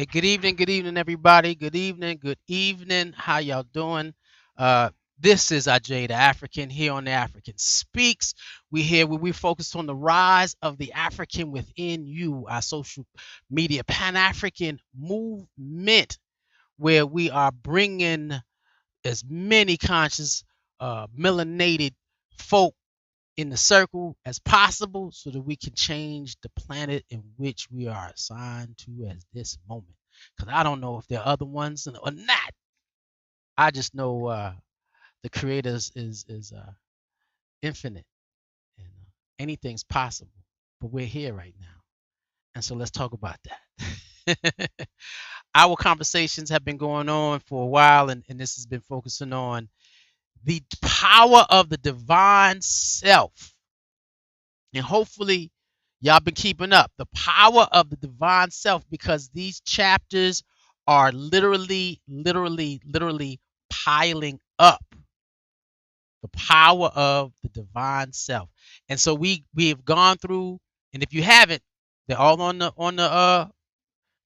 Hey, good evening, everybody. Good evening. How y'all doing? Uh, this is Ajay the African here on the African Speaks. We here where we focus on the rise of the African within you, our social media Pan-African movement, where we are bringing as many conscious, melanated folk in the circle as possible so that we can change the planet in which we are assigned to at this moment. Because I don't know if there are other ones or not. I just know the creator is infinite and anything's possible. But we're here right now. And so let's talk about that. Our conversations have been going on for a while, and this has been focusing on the power of the divine self. And hopefully, y'all been keeping up. The power of the divine self, because these chapters are literally piling up. The power of the divine self. And so we have gone through, and if you haven't, they're all on the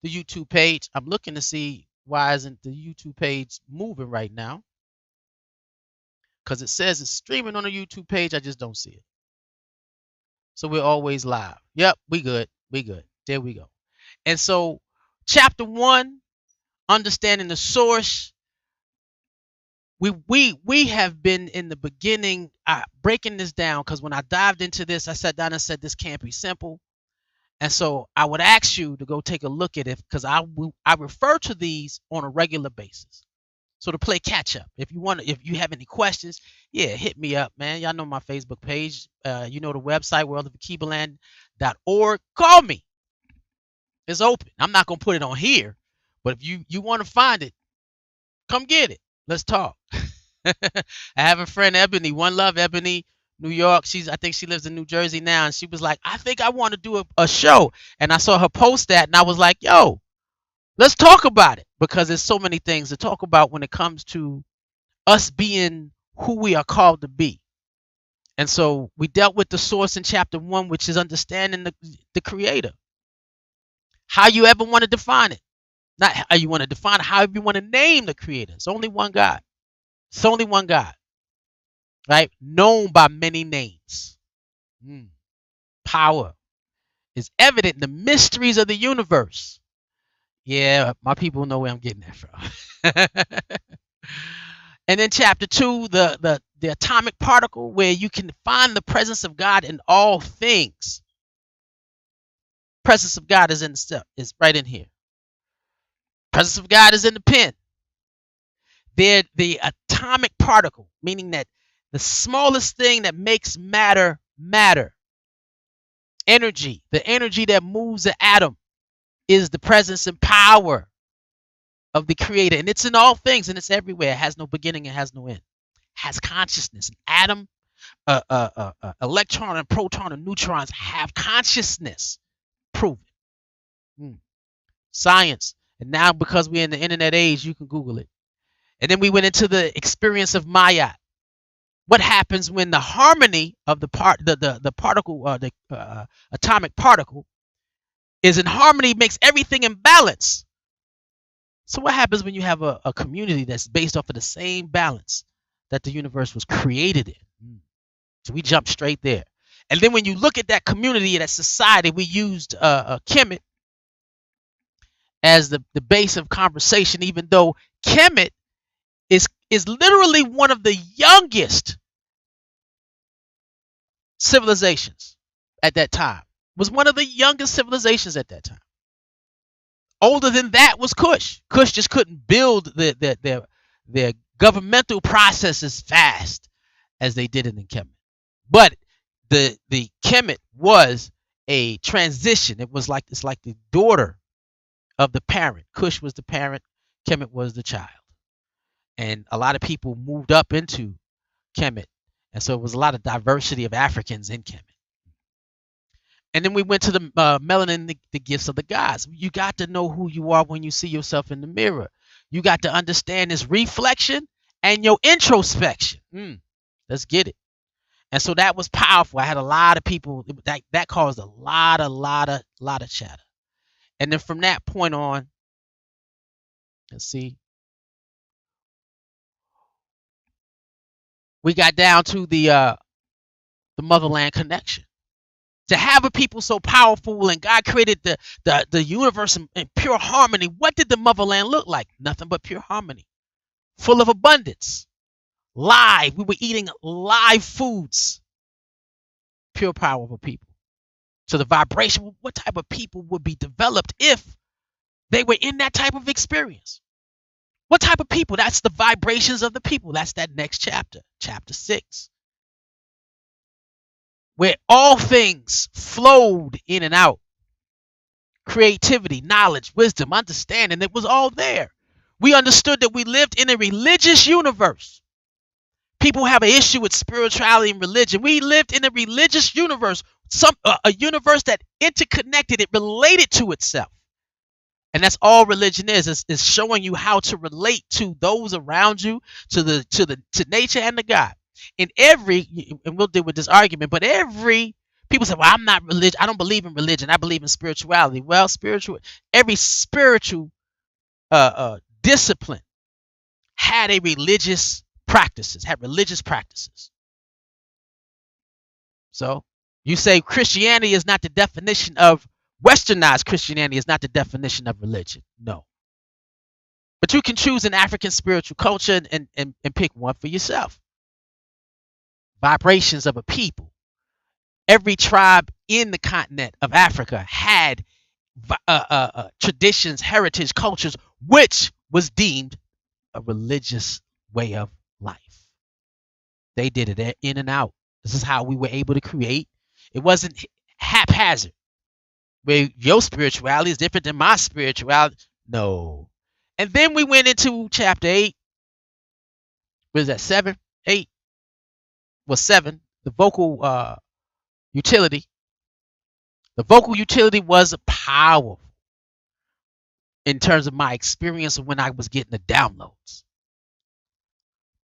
YouTube page. I'm looking to see why isn't the YouTube page moving right now? Because it says it's streaming on the YouTube page. I just don't see it. So we're always live. Yep, we good. We good. There we go. And so, chapter 1, understanding the source. We have been in the beginning breaking this down, because when I dived into this, I sat down and said this can't be simple. And so I would ask you to go take a look at it, because I refer to these on a regular basis. So to play catch up, if you have any questions, yeah, hit me up, man. Y'all know my Facebook page. You know the website, worldofkibaland.org. Call me. It's open. I'm not gonna put it on here, but if you want to find it, come get it. Let's talk. I have a friend, Ebony, One Love Ebony, New York. I think she lives in New Jersey now, and she was like, I think I want to do a show. And I saw her post that, and I was like, yo, let's talk about it, because there's so many things to talk about when it comes to us being who we are called to be. And so we dealt with the source in chapter 1, which is understanding the creator. How you ever want to define it. Not how you want to define it, however you want to name the creator. It's only one God. It's only one God. Right? Known by many names. Power is evident in the mysteries of the universe. Yeah, my people know where I'm getting that from. And then chapter 2, the atomic particle, where you can find the presence of God in all things. Presence of God is is right in here. Presence of God is in the pen. They're the atomic particle, meaning that the smallest thing that makes matter matter. Energy, the energy that moves the atom, is the presence and power of the creator. And it's in all things, and it's everywhere. It has no beginning, it has no end. It has consciousness. An atom, electron and proton and neutrons have consciousness. Proven. Science. And now, because we're in the internet age, you can Google it. And then we went into the experience of Maya. What happens when the harmony of the particle, the atomic particle, is in harmony, makes everything in balance. So what happens when you have a community that's based off of the same balance that the universe was created in? So we jump straight there. And then when you look at that community, that society, we used Kemet as the base of conversation, even though Kemet is literally one of the youngest civilizations at that time. Was one of the youngest civilizations at that time. Older than that was Kush. Kush just couldn't build their governmental processes fast as they did it in Kemet. But the Kemet was a transition. It's like the daughter of the parent. Kush was the parent, Kemet was the child. And a lot of people moved up into Kemet. And so it was a lot of diversity of Africans in Kemet. And then we went to the melanin, the gifts of the gods. You got to know who you are when you see yourself in the mirror. You got to understand this reflection and your introspection. Let's get it. And so that was powerful. I had a lot of people that caused a lot of chatter. And then from that point on, And see, we got down to the motherland connection. To have a people so powerful and God created the universe in pure harmony, what did the motherland look like? Nothing but pure harmony, full of abundance, live. We were eating live foods, pure power of a people. So the vibration, what type of people would be developed if they were in that type of experience? What type of people? That's the vibrations of the people. That's that next chapter, chapter 6, where all things flowed in and out. Creativity, knowledge, wisdom, understanding, it was all there. We understood that we lived in a religious universe. People have an issue with spirituality and religion. We lived in a religious universe, a universe that interconnected, it related to itself. And that's all religion is showing you how to relate to those around you, to nature and to God. In every, and we'll deal with this argument, but every people say, well, I'm not religious. I don't believe in religion. I believe in spirituality. Well, every spiritual discipline had religious practices. So you say Christianity is not the definition of Westernized Christianity is not the definition of religion. No. But you can choose an African spiritual culture and pick one for yourself. Vibrations of a people. Every tribe in the continent of Africa had traditions, heritage, cultures, which was deemed a religious way of life. They did it in and out. This is how we were able to create. It wasn't haphazard, where your spirituality is different than my spirituality. No. And then we went into chapter 8. What is that? 7? 8? Well, 7. The vocal utility. The vocal utility was powerful in terms of my experience of when I was getting the downloads.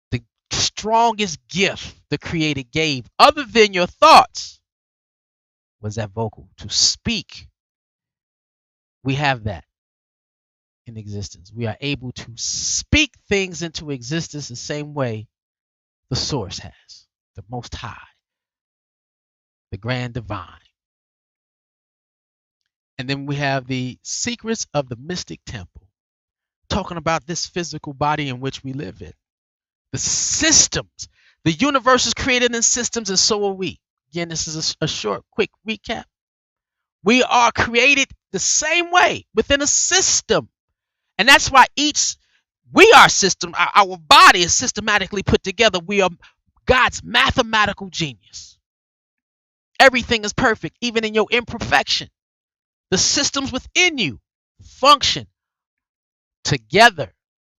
The strongest gift the Creator gave, other than your thoughts, was that vocal, to speak. We have that in existence. We are able to speak things into existence the same way the source has, the Most High, the Grand Divine. And then we have the secrets of the mystic temple, talking about this physical body in which we live in. The systems. The universe is created in systems, and so are we. Again, this is a short, quick recap. We are created the same way within a system. And that's why we are system, our body is systematically put together. We are God's mathematical genius. Everything is perfect, even in your imperfection. The systems within you function together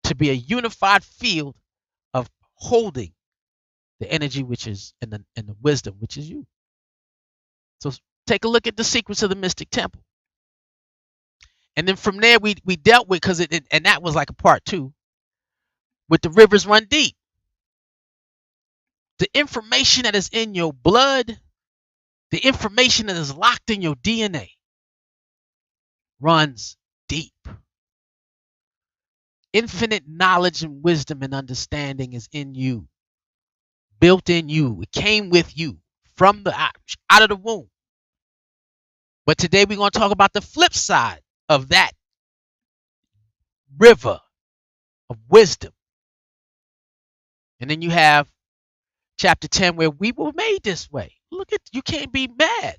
to be a unified field of holding the energy which is and the wisdom which is you. So take a look at the secrets of the mystic temple. And then from there we dealt with, and that was like a part 2, with the rivers run deep. The information that is in your blood, the information that is locked in your DNA runs deep. Infinite knowledge and wisdom and understanding is in you, built in you. It came with you from out of the womb. But today we're going to talk about the flip side of that river of wisdom. And then you have chapter 10, where we were made this way. Look at, you can't be mad.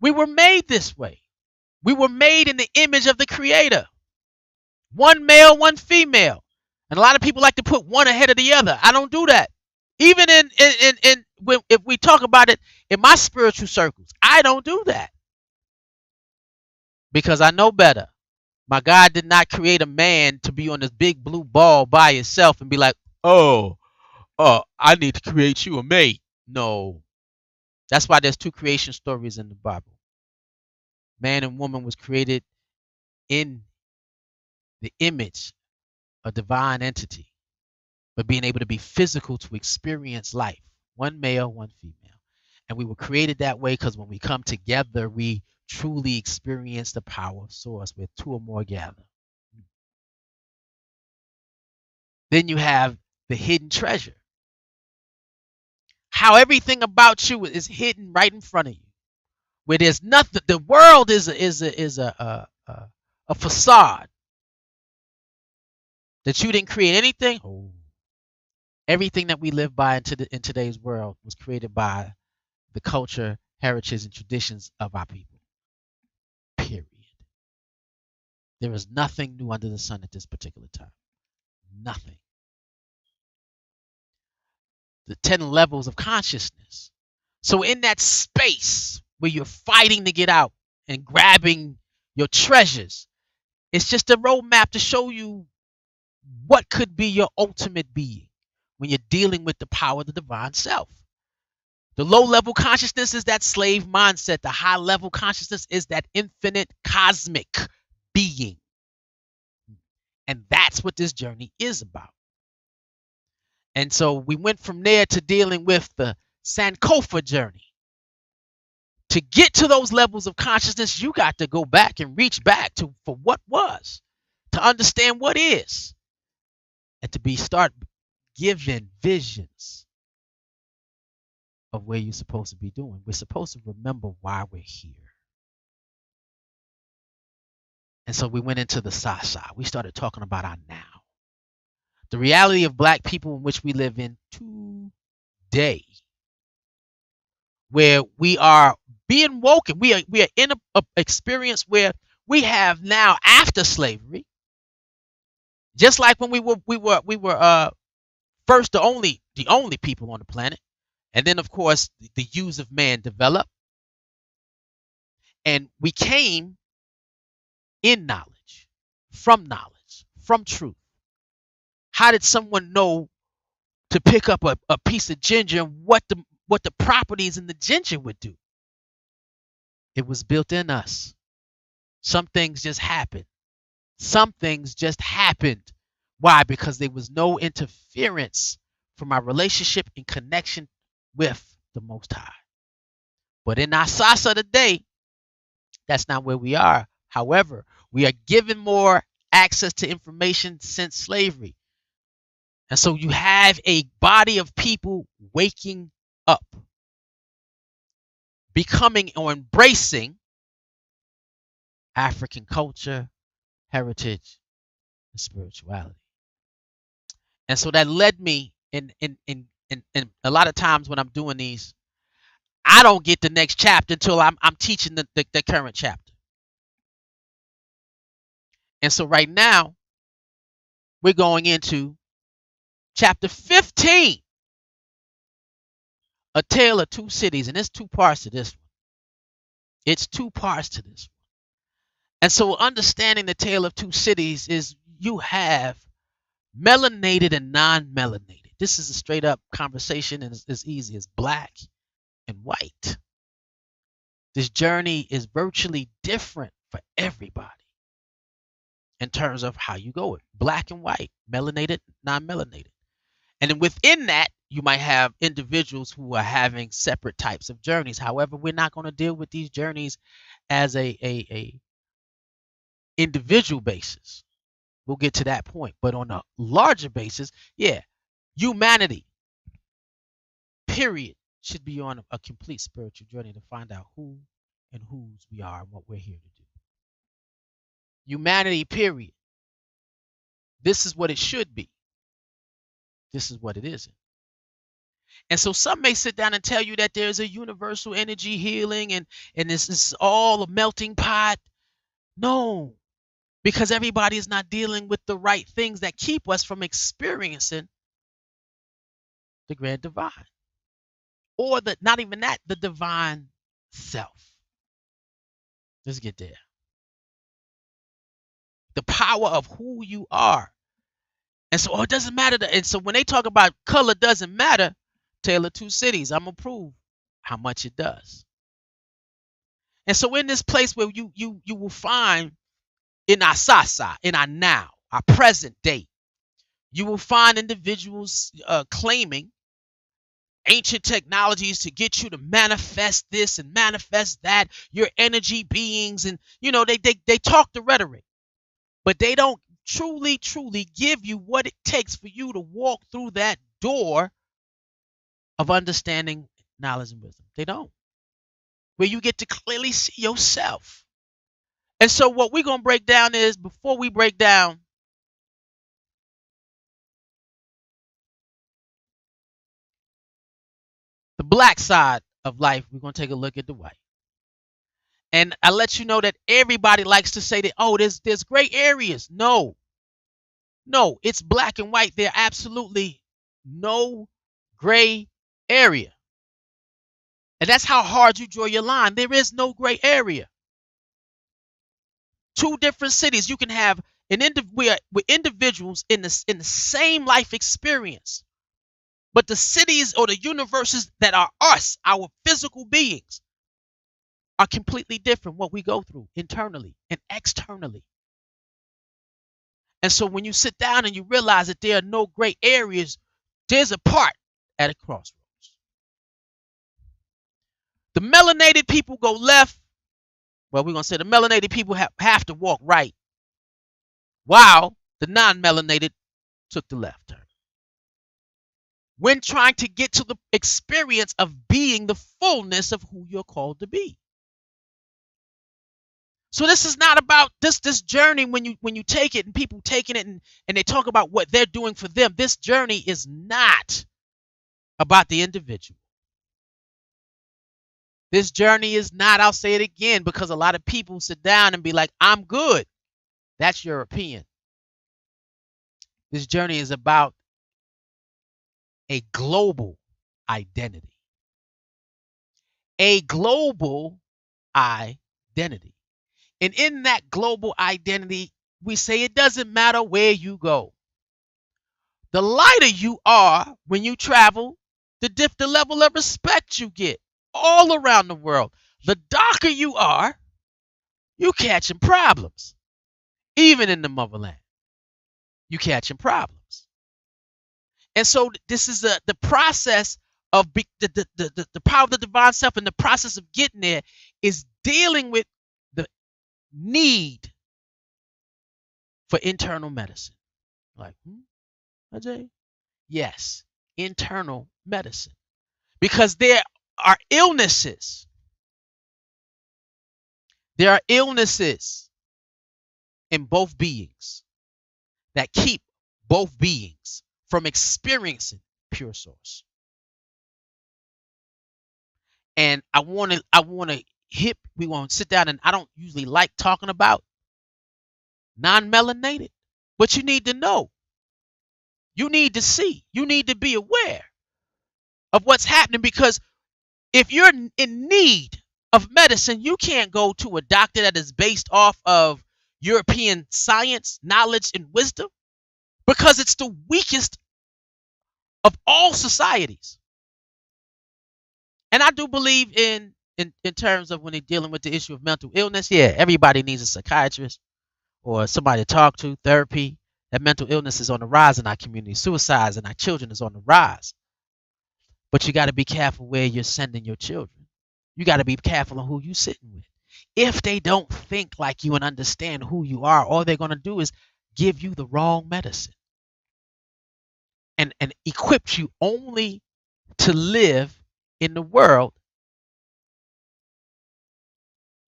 We were made this way. We were made in the image of the Creator. One male, one female. And a lot of people like to put one ahead of the other. I don't do that. Even if we talk about it in my spiritual circles, I don't do that. Because I know better. My God did not create a man to be on this big blue ball by himself and be like, oh, I need to create you a mate. No. That's why there's 2 creation stories in the Bible. Man and woman was created in the image of divine entity, but being able to be physical to experience life. One male, one female. And we were created that way because when we come together, we truly experience the power of source where 2 or more gather. Then you have the hidden treasure. How everything about you is hidden right in front of you. Where there's nothing. The world is a facade that you didn't create anything. Oh. Everything that we live by in today's world was created by the culture, heritage, and traditions of our people. Period. There is nothing new under the sun at this particular time. Nothing. The 10 levels of consciousness. So in that space where you're fighting to get out and grabbing your treasures, it's just a roadmap to show you what could be your ultimate being when you're dealing with the power of the divine self. The low level consciousness is that slave mindset. The high level consciousness is that infinite cosmic being. And that's what this journey is about. And so we went from there to dealing with the Sankofa journey. To get to those levels of consciousness, you got to go back and reach back to for what was, to understand what is, and to start given visions of where you're supposed to be doing. We're supposed to remember why we're here. And so we went into the Sasa. We started talking about our now. The reality of Black people in which we live in today, where we are being woken. We are in a experience where we have now, after slavery, just like when we were first the only people on the planet, and then of course the use of man developed, and we came in knowledge, from truth. How did someone know to pick up a piece of ginger and what the properties in the ginger would do? It was built in us. Some things just happened. Some things just happened. Why? Because there was no interference from our relationship and connection with the Most High. But in our Sasa today, that's not where we are. However, we are given more access to information since slavery. And so you have a body of people waking up, becoming or embracing African culture, heritage, and spirituality. And so that led me in a lot of times when I'm doing these, I don't get the next chapter until I'm teaching the current chapter. And so right now, we're going into chapter 15, A Tale of Two Cities. And there's two parts to this one. It's two parts to this one. And so understanding the Tale of Two Cities is you have melanated and non-melanated. This is a straight up conversation, and it's as easy as black and white. This journey is virtually different for everybody in terms of how you go it. Black and white, melanated, non-melanated. And then within that, you might have individuals who are having separate types of journeys. However, we're not going to deal with these journeys as a individual basis. We'll get to that point. But on a larger basis, yeah, humanity, period, should be on a complete spiritual journey to find out who and whose we are and what we're here to do. Humanity, period. This is what it should be. This is what it isn't. And so some may sit down and tell you that there's a universal energy healing and this is all a melting pot. No, because everybody is not dealing with the right things that keep us from experiencing the grand divine. Or not even that, the divine self. Let's get there. The power of who you are. And so it doesn't matter. And so when they talk about color doesn't matter, Tale of Two Cities, I'm going to prove how much it does. And so in this place where you will find in our Sasa, in our now, our present day, you will find individuals claiming ancient technologies to get you to manifest this and manifest that, your energy beings. And, you know, they talk the rhetoric, but they don't truly, truly give you what it takes for you to walk through that door of understanding, knowledge, and wisdom. They don't. Where you get to clearly see yourself. And so what we're going to break down is, before we break down the black side of life, we're going to take a look at the white. And I let you know that everybody likes to say that, oh, there's gray areas. No, it's black and white. There absolutely no gray area. And that's how hard you draw your line. There is no gray area. Two different cities. You can have we're individuals in the same life experience. But the cities or the universes that are us, our physical beings, are completely different what we go through internally and externally. And so when you sit down and you realize that there are no gray areas, there's a part at a crossroads. The melanated people go left. Well, we're going to say the melanated people have to walk right, while the non-melanated took the left turn. When trying to get to the experience of being the fullness of who you're called to be. So this is not about this journey when you take it and people taking it and they talk about what they're doing for them. This journey is not about the individual. This journey is not, I'll say it again, because a lot of people sit down and be like, I'm good. That's European. This journey is about a global identity. A global identity. And in that global identity, we say it doesn't matter where you go. The lighter you are when you travel, the level of respect you get all around the world. The darker you are, you catching problems. Even in the motherland, you catching problems. And so this is the process of the power of the divine self, and the process of getting there is dealing with the need for internal medicine. Like, Ajay? Yes, internal medicine. Because there are illnesses. There are illnesses in both beings that keep both beings from experiencing pure source. And we want to sit down, and I don't usually like talking about non-melanated, but you need to know. You need to see. You need to be aware of what's happening, because if you're in need of medicine, you can't go to a doctor that is based off of European science, knowledge, and wisdom, because it's the weakest of all societies. And I do believe in terms of when they're dealing with the issue of mental illness, yeah, everybody needs a psychiatrist or somebody to talk to, therapy. That mental illness is on the rise in our community. Suicides in our children is on the rise. But you got to be careful where you're sending your children. You got to be careful on who you're sitting with. If they don't think like you and understand who you are, all they're going to do is give you the wrong medicine and equip you only to live in the world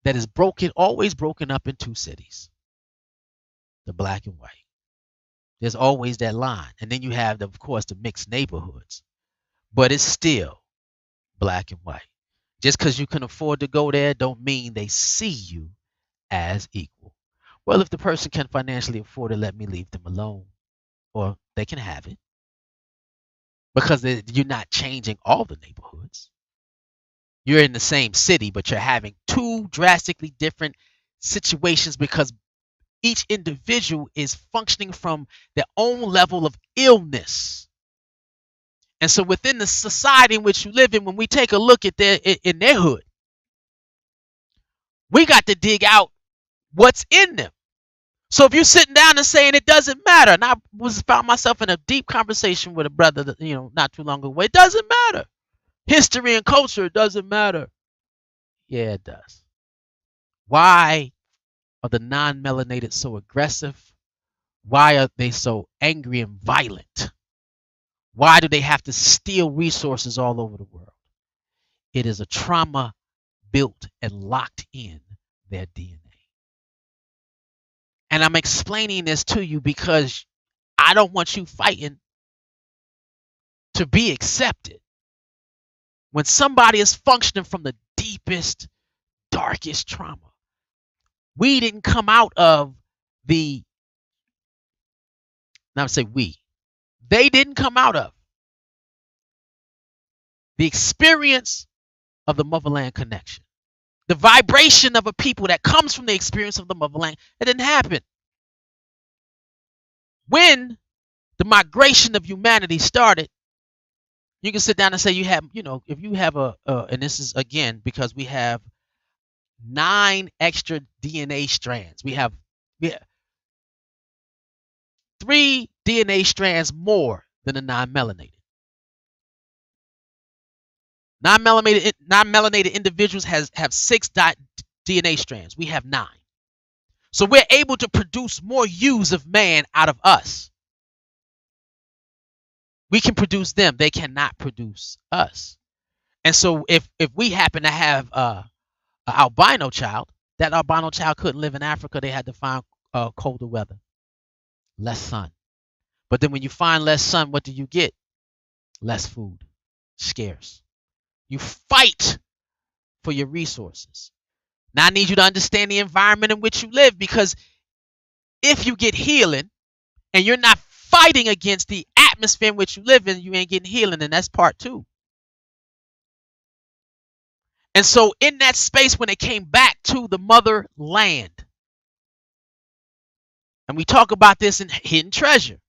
that is always broken up in two cities, the black and white. There's always that line. And then you have, of course, the mixed neighborhoods. But it's still black and white. Just because you can afford to go there don't mean they see you as equal. Well, if the person can financially afford it, let me leave them alone. Or they can have it. Because you're not changing all the neighborhoods. You're in the same city, but you're having two drastically different situations, because each individual is functioning from their own level of illness. And so within the society in which you live in, when we take a look at their hood, we got to dig out what's in them. So if you're sitting down and saying it doesn't matter, and I found myself in a deep conversation with a brother that, not too long ago, it doesn't matter. History and culture, it doesn't matter. Yeah, it does. Why are the non-melanated so aggressive? Why are they so angry and violent? Why do they have to steal resources all over the world? It is a trauma built and locked in their DNA. And I'm explaining this to you because I don't want you fighting to be accepted. When somebody is functioning from the deepest, darkest trauma, we didn't come out of the, now I say we, they didn't come out of the experience of the motherland connection. The vibration of a people that comes from the experience of the motherland, it didn't happen. When the migration of humanity started, you can sit down and say you have, if you have and this is again because we have 9 extra DNA strands. We have 3 DNA strands more than the non-melanated. Non-melanated individuals have 6 DNA strands. We have 9. So we're able to produce more U's of man out of us. We can produce them. They cannot produce us. And so if we happen to have an albino child, that albino child couldn't live in Africa. They had to find colder weather, less sun. But then when you find less sun, what do you get? Less food, scarce. You fight for your resources. Now I need you to understand the environment in which you live, because if you get healing and you're not fighting against the atmosphere in which you live in, you ain't getting healing, and that's part 2. And so in that space, when they came back to the motherland, and we talk about this in Hidden Treasure,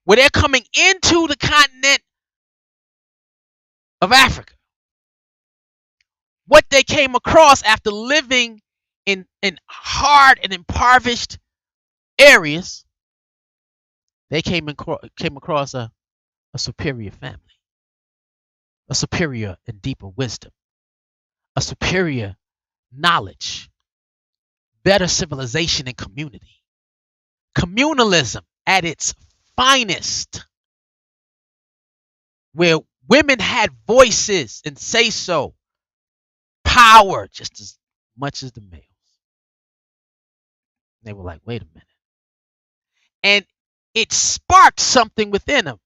where they're coming into the continent of Africa, what they came across after living in hard and impoverished areas, they came across a superior family, a superior and deeper wisdom, a superior knowledge, better civilization and community. Communalism at its finest, where women had voices and say so, power just as much as the males. They were like, wait a minute. And it sparked something within them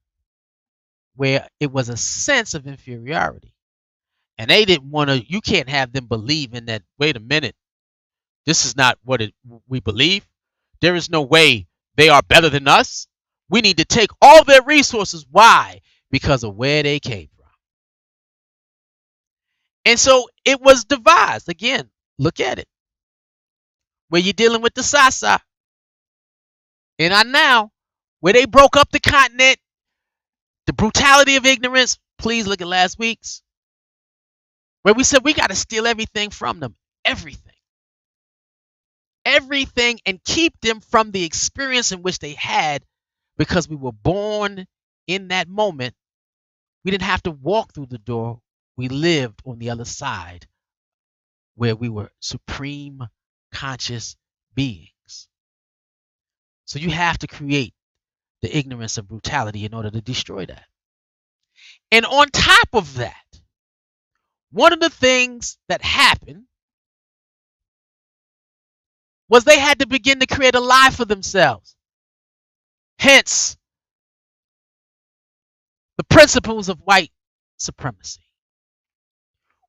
where it was a sense of inferiority. And they didn't want to, you can't have them believe in that, wait a minute, this is not what we believe. There is no way they are better than us. We need to take all their resources. Why? Because of where they came from. And so it was devised. Again, look at it. Where you're dealing with the Sasa. And I now, where they broke up the continent, the brutality of ignorance. Please look at last week's. Where we said we got to steal everything from them. Everything. Everything, and keep them from the experience in which they had, because we were born in that moment. We didn't have to walk through the door. We lived on the other side, where we were supreme conscious beings. So you have to create the ignorance of brutality in order to destroy that. And on top of that, one of the things that happened was they had to begin to create a life for themselves. Hence, the principles of white supremacy.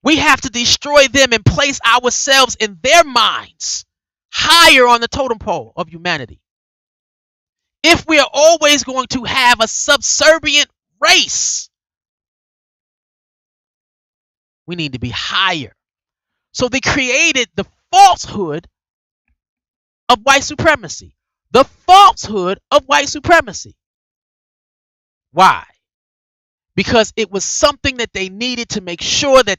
We have to destroy them and place ourselves in their minds higher on the totem pole of humanity. If we are always going to have a subservient race, we need to be higher. So they created the falsehood of white supremacy. The falsehood of white supremacy. Why? Because it was something that they needed to make sure that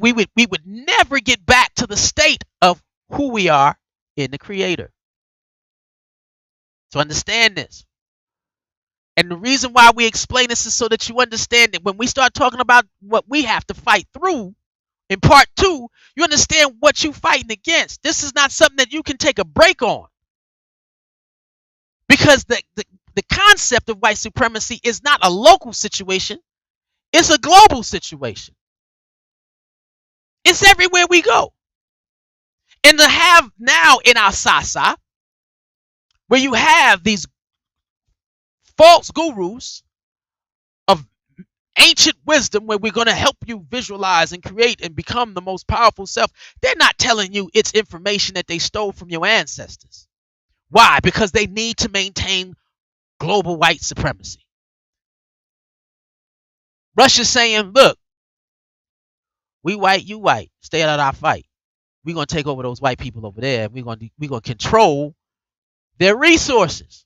we would never get back to the state of who we are in the Creator. So understand this. And the reason why we explain this is so that you understand that when we start talking about what we have to fight through in part 2, you understand what you're fighting against. This is not something that you can take a break on. Because the concept of white supremacy is not a local situation, it's a global situation. It's everywhere we go. And to have now in our Sasa, where you have these false gurus of ancient wisdom, where we're going to help you visualize and create and become the most powerful self, they're not telling you it's information that they stole from your ancestors. Why? Because they need to maintain global white supremacy. Russia's saying, look, we white, you white, stay out of our fight. We're going to take over those white people over there. We're going to control their resources.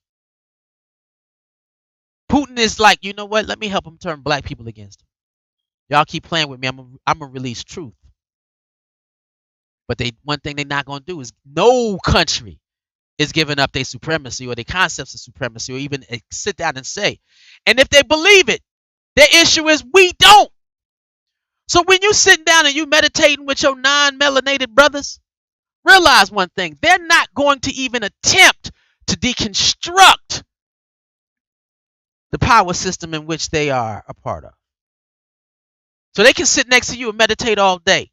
Putin is like, you know what? Let me help him turn black people against him. Y'all keep playing with me. I'm gonna release truth. But one thing they're not gonna do is no country is giving up their supremacy or their concepts of supremacy or even sit down and say. And if they believe it, their issue is we don't. So when you sitting down and you meditating with your non-melanated brothers, realize one thing: they're not going to even attempt to deconstruct the power system in which they are a part of. So they can sit next to you and meditate all day,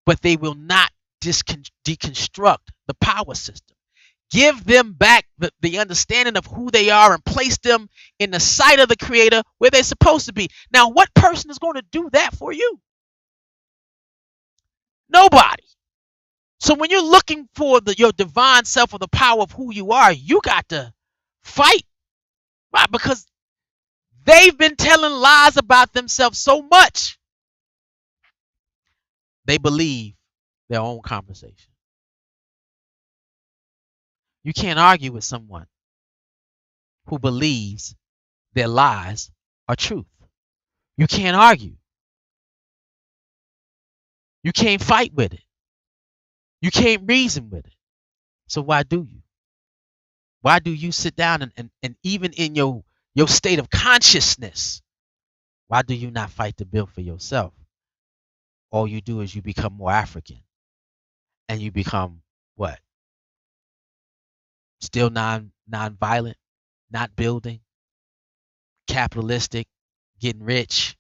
but they will not deconstruct the power system. Give them back the understanding of who they are and place them in the sight of the Creator where they're supposed to be. Now, what person is going to do that for you? Nobody. So when you're looking for your divine self or the power of who you are, you got to fight. Why? Because they've been telling lies about themselves so much, they believe their own conversation. You can't argue with someone who believes their lies are truth. You can't argue. You can't fight with it. You can't reason with it. So why do you? Why do you sit down and even in your state of consciousness, why do you not fight to build for yourself? All you do is you become more African. And you become what? Still non-violent, not building, capitalistic, getting rich,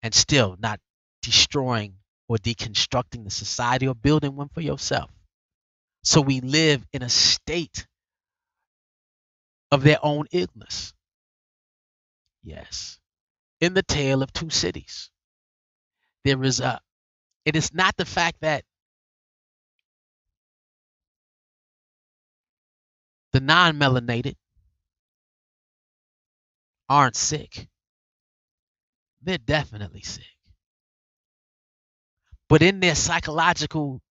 and still not destroying or deconstructing the society or building one for yourself. So we live in a state of their own ignorance. Yes. In the tale of two cities, it is not the fact that the non-melanated aren't sick. They're definitely sick. But in their psychological,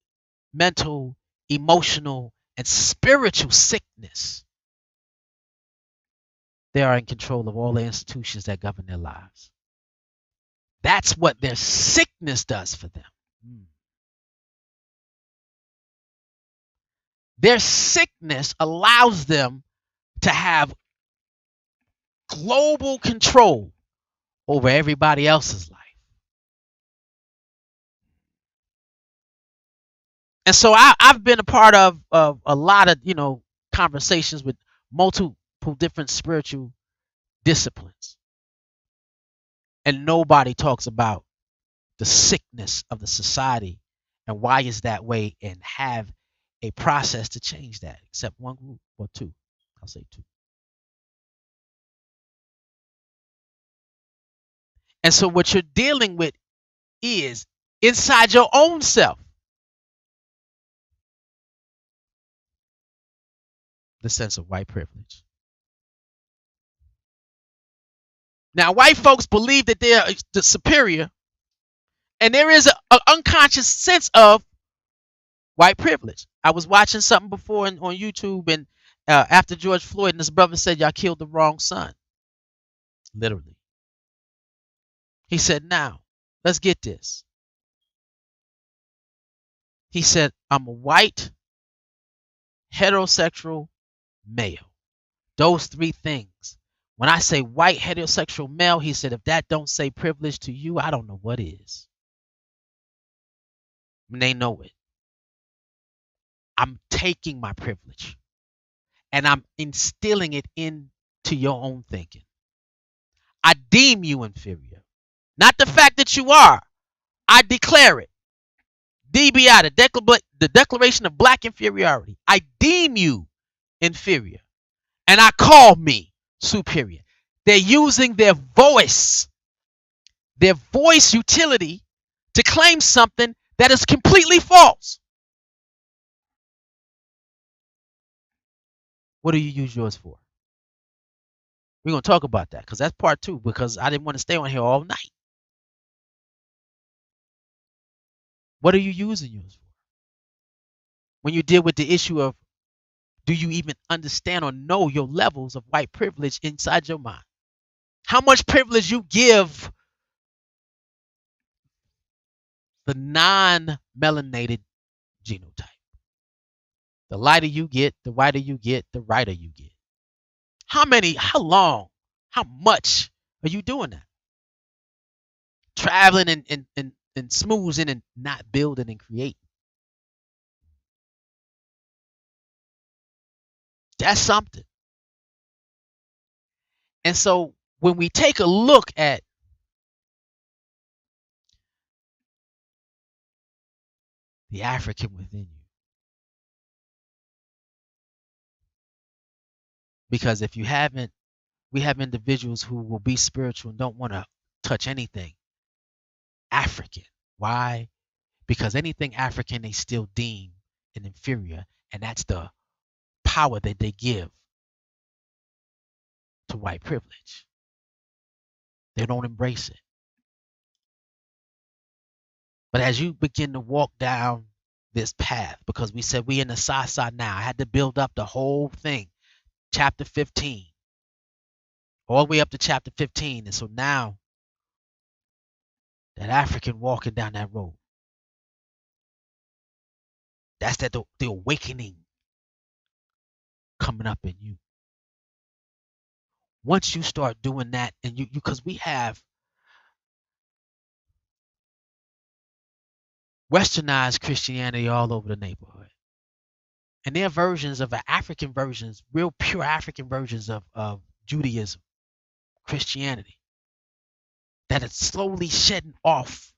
mental, emotional, and spiritual sickness, they are in control of all the institutions that govern their lives. That's what their sickness does for them. Their sickness allows them to have global control over everybody else's life. And so I've been a part of a lot of, conversations with multiple different spiritual disciplines. And nobody talks about the sickness of the society and why is that way and have a process to change that, except one group or two. I'll say two. And so what you're dealing with is inside your own self. The sense of white privilege. Now, white folks believe that they are the superior, and there is an unconscious sense of white privilege. I was watching something before on YouTube, and after George Floyd, and his brother said, y'all killed the wrong son. Literally. He said, now, let's get this. He said, I'm a white, heterosexual male. Those three things. When I say white, heterosexual male, he said, if that don't say privilege to you, I don't know what is. And they know it. I'm taking my privilege and I'm instilling it into your own thinking. I deem you inferior. Not the fact that you are. I declare it. DBI, the Declaration of Black Inferiority. I deem you inferior. And I call me superior. They're using their voice utility to claim something that is completely false. What do you use yours for? We're going to talk about that because that's part two, because I didn't want to stay on here all night. What are you using yours for? When you deal with the issue of, do you even understand or know your levels of white privilege inside your mind? How much privilege you give the non-melanated genotype? The lighter you get, the whiter you get, the righter you get. How long, how much are you doing that? Traveling and smoozing and not building and creating. That's something. And so when we take a look at the African within you, because if you haven't, we have individuals who will be spiritual and don't want to touch anything African. Why? Because anything African they still deem an inferior, and that's the power that they give to white privilege. They don't embrace it. But as you begin to walk down this path, because we said we in the side now, I had to build up the whole thing, chapter 15, all the way up to chapter 15. And so now that African walking down that road, that's the awakening coming up in you. Once you start doing that, and you because we have westernized Christianity all over the neighborhood. And there are versions of African versions, real pure African versions of Judaism, Christianity, that is slowly shedding off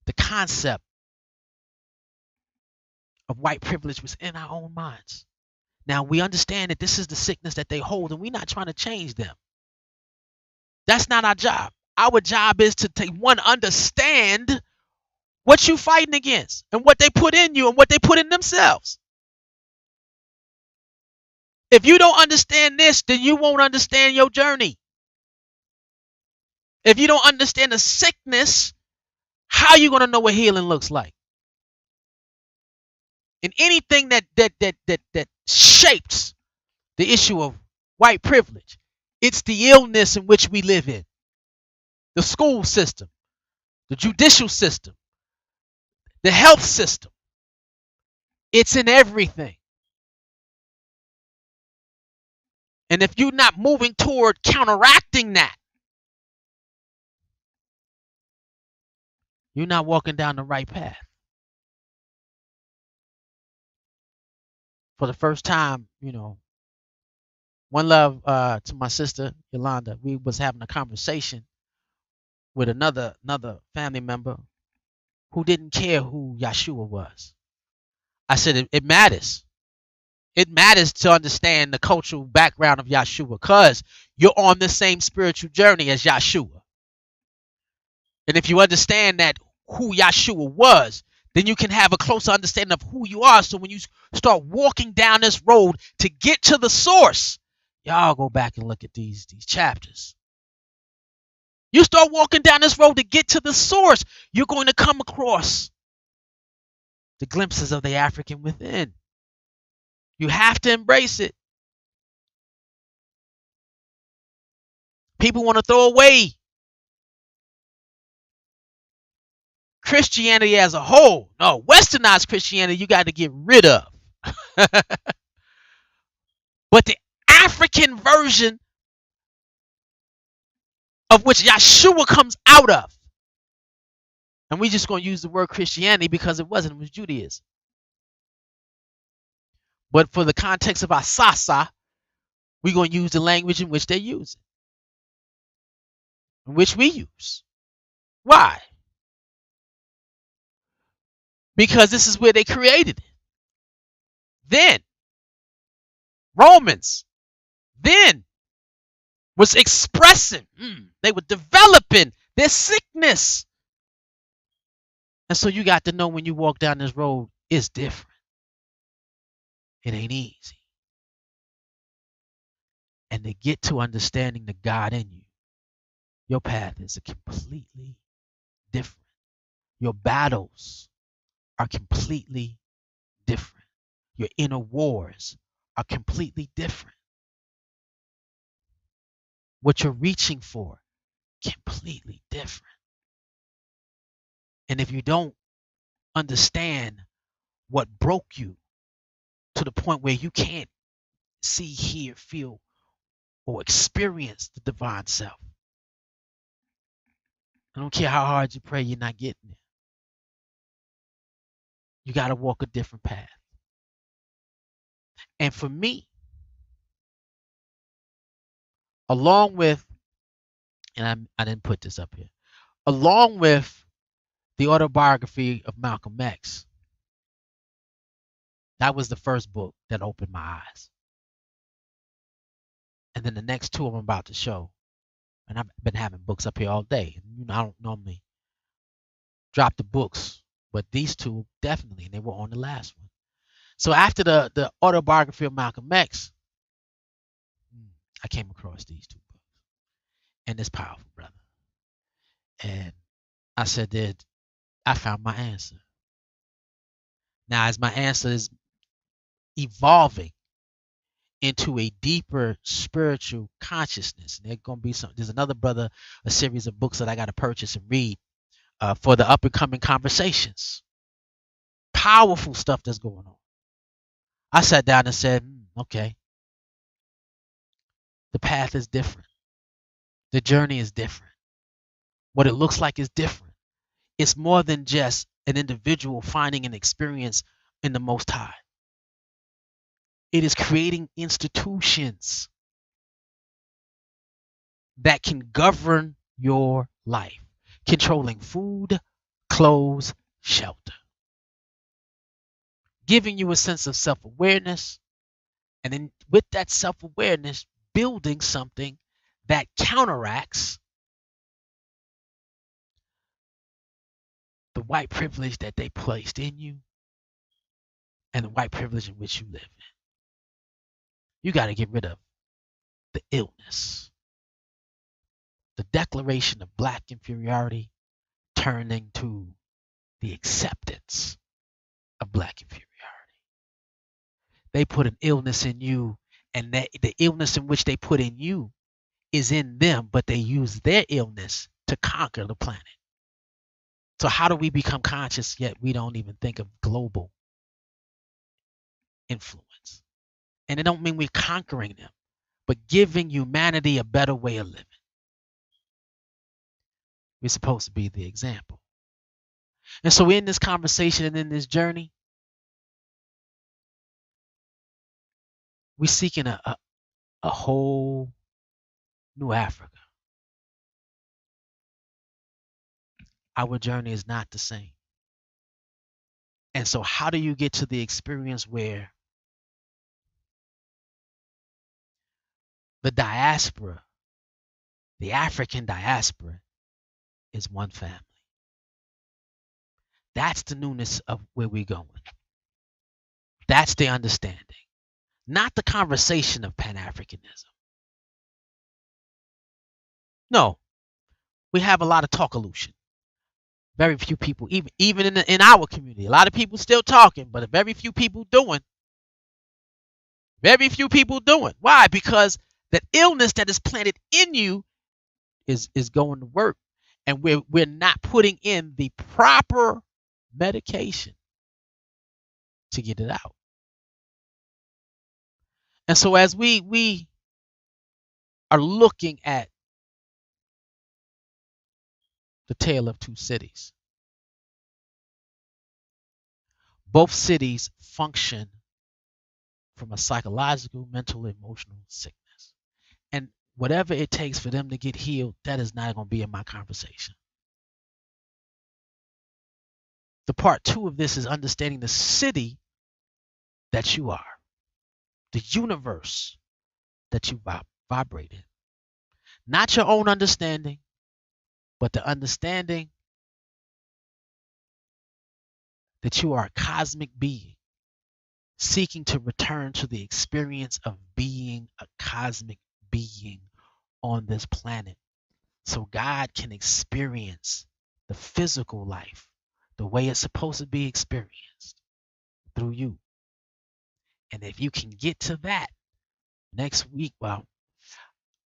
the concept of white privilege within our own minds. Now, we understand that this is the sickness that they hold, and we're not trying to change them. That's not our job. Our job is to understand what you're fighting against and what they put in you and what they put in themselves. If you don't understand this, then you won't understand your journey. If you don't understand the sickness, how are you going to know what healing looks like? And anything that shapes the issue of white privilege, it's the illness in which we live in. The school system, the judicial system, the health system. It's in everything. And if you're not moving toward counteracting that, you're not walking down the right path. For the first time, one love to my sister Yolanda. We was having a conversation with another family member who didn't care who Yeshua was. I said it matters. It matters to understand the cultural background of Yeshua, because you're on the same spiritual journey as Yeshua. And if you understand that who Yeshua was, then you can have a closer understanding of who you are. So when you start walking down this road to get to the source, y'all go back and look at these chapters. You start walking down this road to get to the source, you're going to come across the glimpses of the African within. You have to embrace it. People want to throw away Christianity as a whole. No, westernized Christianity you got to get rid of. But the African version of which Yeshua comes out of, and we just going to use the word Christianity because it wasn't, it was Judaism. But for the context of our sasa, we're going to use the language in which they use it, in which we use. Why? Because this is where they created it. Then Romans then was expressing, they were developing their sickness. And so you got to know when you walk down this road, it's different. It ain't easy. And to get to understanding the God in you, your path is completely different. Your battles are completely different. Your inner wars are completely different. What you're reaching for, completely different. And if you don't understand what broke you to the point where you can't see, hear, feel, or experience the divine self, I don't care how hard you pray, you're not getting there. You got to walk a different path. And for me, along with, and I didn't put this up here, along with the autobiography of Malcolm X, that was the first book that opened my eyes. And then the next two I'm about to show, and I've been having books up here all day. You know, I don't normally drop the books, but these two definitely, and they were on the last one. So after the autobiography of Malcolm X, I came across these two books, and it's powerful, brother. And I said that I found my answer. Now, as my answer is evolving into a deeper spiritual consciousness, and there's gonna be some. There's another brother, a series of books that I got to purchase and read for the up and coming conversations. Powerful stuff that's going on. I sat down and said, okay, the path is different. The journey is different. What it looks like is different. It's more than just an individual finding an experience in the Most High. It is creating institutions that can govern your life, controlling food, clothes, shelter, giving you a sense of self-awareness, and then with that self-awareness, building something that counteracts the white privilege that they placed in you and the white privilege in which you live in. You got to get rid of the illness, the declaration of black inferiority turning to the acceptance of black inferiority. They put an illness in you, and that the illness in which they put in you is in them, but they use their illness to conquer the planet. So how do we become conscious yet we don't even think of global influence? And it don't mean we're conquering them, but giving humanity a better way of living. We're supposed to be the example. And so in this conversation and in this journey, we're seeking a whole new Africa. Our journey is not the same. And so how do you get to the experience where the diaspora, the African diaspora, is one family? That's the newness of where we're going. That's the understanding, not the conversation of Pan-Africanism. No, we have a lot of talk-illusion. Very few people, even in our community, a lot of people still talking, but very few people doing. Very few people doing. Why? Because that illness that is planted in you is going to work, and we're not putting in the proper medication to get it out. And so as we are looking at the tale of two cities, both cities function from a psychological, mental, emotional sickness. And whatever it takes for them to get healed, that is not going to be in my conversation. The part 2 of this is understanding the city that you are, the universe that you vibrate in. Not your own understanding, but the understanding that you are a cosmic being seeking to return to the experience of being a cosmic being on this planet so God can experience the physical life the way it's supposed to be experienced through you. And if you can get to that next week, well,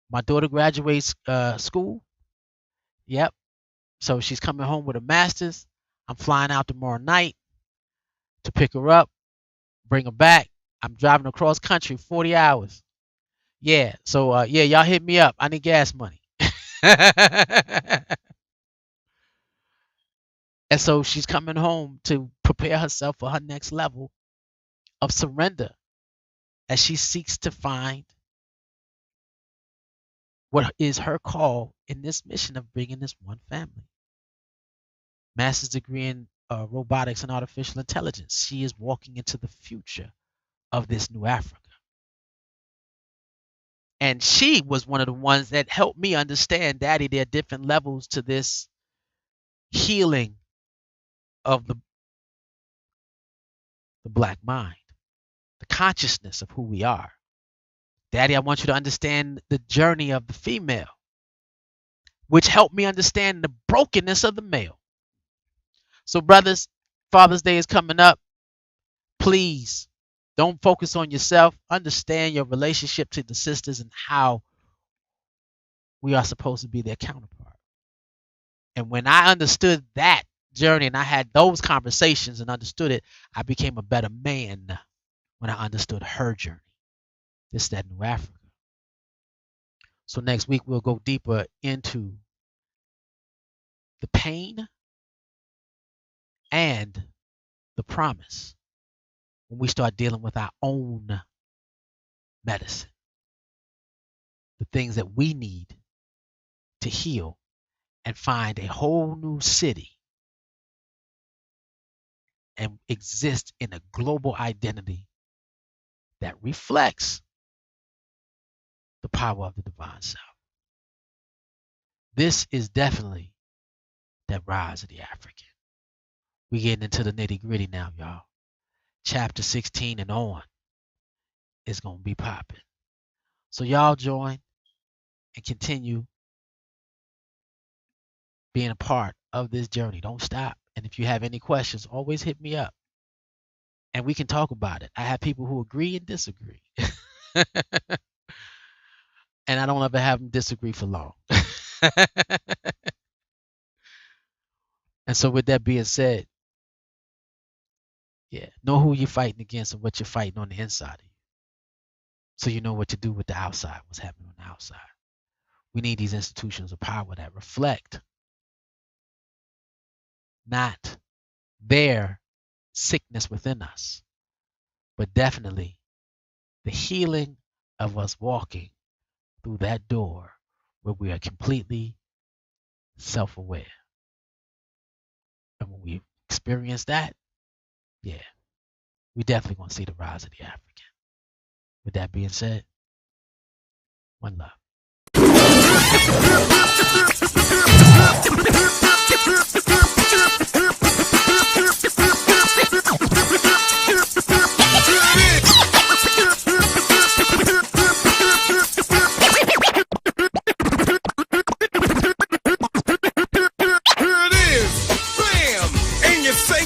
my daughter graduates school. Yep. So she's coming home with a master's. I'm flying out tomorrow night to pick her up, bring her back. I'm driving across country 40 hours. Yeah. So yeah, y'all hit me up. I need gas money. And so she's coming home to prepare herself for her next level of surrender as she seeks to find what is her call in this mission of bringing this one family. Master's degree in robotics and artificial intelligence. She is walking into the future of this new Africa. And she was one of the ones that helped me understand, Daddy, there are different levels to this healing of the black mind, the consciousness of who we are. Daddy, I want you to understand the journey of the female, which helped me understand the brokenness of the male. So, brothers, Father's Day is coming up. Please don't focus on yourself. Understand your relationship to the sisters and how we are supposed to be their counterpart. And when I understood that journey and I had those conversations and understood it, I became a better man when I understood her journey. This is that new Africa. So next week we'll go deeper into the pain and the promise when we start dealing with our own medicine, the things that we need to heal and find a whole new city and exist in a global identity that reflects the power of the divine self. This is definitely that rise of the African. We're getting into the nitty gritty now, y'all. Chapter 16 and on is going to be popping. So y'all join and continue being a part of this journey. Don't stop. And if you have any questions, always hit me up and we can talk about it. I have people who agree and disagree. And I don't ever have them disagree for long. And so with that being said, yeah, know who you're fighting against and what you're fighting on the inside of you. So you know what to do with the outside, what's happening on the outside. We need these institutions of power that reflect not their sickness within us, but definitely the healing of us walking through that door where we are completely self-aware. And when we experience that, yeah, we definitely going to see the rise of the African. With that being said, one love. Here it is, bam, and you say